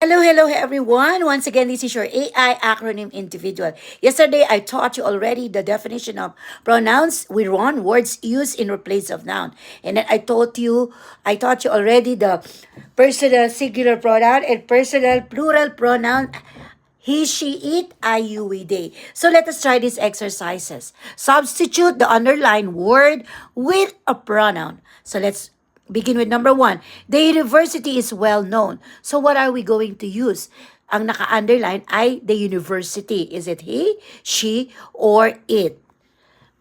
Hello, hello everyone. Once again, this is your AI acronym individual. Yesterday, I taught you already the definition of pronouns with one words used in place of noun. And then I taught you already the personal singular pronoun and personal plural pronoun. He, she, it, I, you, we, they. So let us try these exercises. Substitute the underlined word with a pronoun. So let's begin with number one. The university is well known. So what are we going to use? Ang naka-underline ay the university. Is it he, she, or it?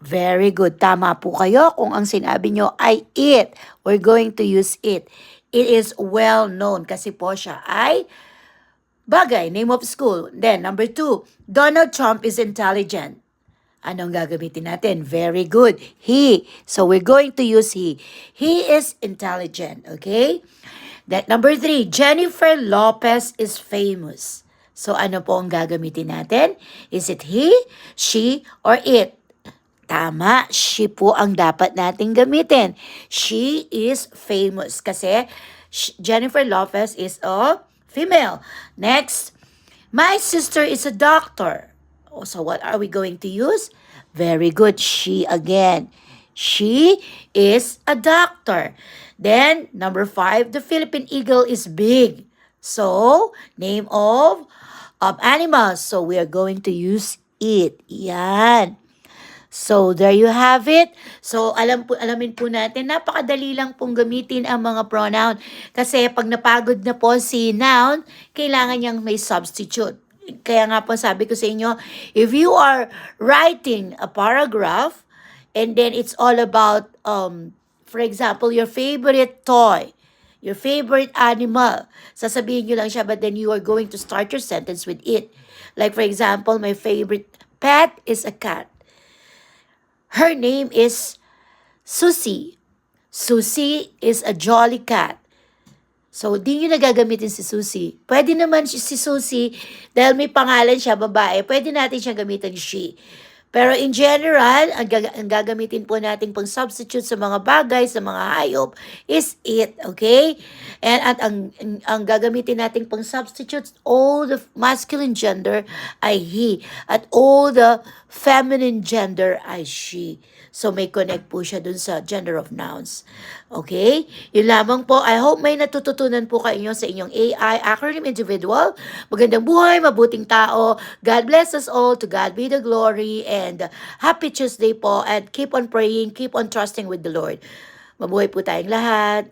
Very good. Tama po kayo kung ang sinabi nyo ay it. We're going to use it. It is well known kasi po siya ay bagay, name of school. Then, number two, Donald Trump is intelligent. Anong gagamitin natin? Very good. He. So, we're going to use he. He is intelligent. Okay? That number three, Jennifer Lopez is famous. So, ano po ang gagamitin natin? Is it he, she, or it? Tama, she po ang dapat nating gamitin. She is famous kasi Jennifer Lopez is a female. Next, my sister is a doctor. So what are we going to use? Very good, she again. She is a doctor. Then, number five, the Philippine eagle is big. So, name of animals. So, we are going to use it. Yan. So, there you have it. So, alamin po natin, napakadali lang pong gamitin ang mga pronoun. Kasi pag napagod na po si noun, kailangan niyang may substitute. Kaya nga po sabi ko sa inyo, if you are writing a paragraph, and then it's all about, for example, your favorite toy, your favorite animal, sasabihin nyo lang siya, but then you are going to start your sentence with it. Like, for example, my favorite pet is a cat. Her name is Susie. Susie is a jolly cat. So, di nyo nagagamitin si Susie. Pwede naman si Susie, dahil may pangalan siya, babae, pwede natin siya gamitin she. Pero in general, ang gagamitin po natin pang substitute sa mga bagay, sa mga hayop, is it, okay? And at ang gagamitin natin pang substitute, all the masculine gender ay he, at all the feminine gender ay she. So may connect po siya dun sa gender of nouns. Okay? Yun lamang po. I hope may natututunan po kayo sa inyong AI acronym individual. Magandang buhay, mabuting tao. God bless us all. To God be the glory. And happy Tuesday po. And keep on praying, keep on trusting with the Lord. Mabuhay po tayong lahat.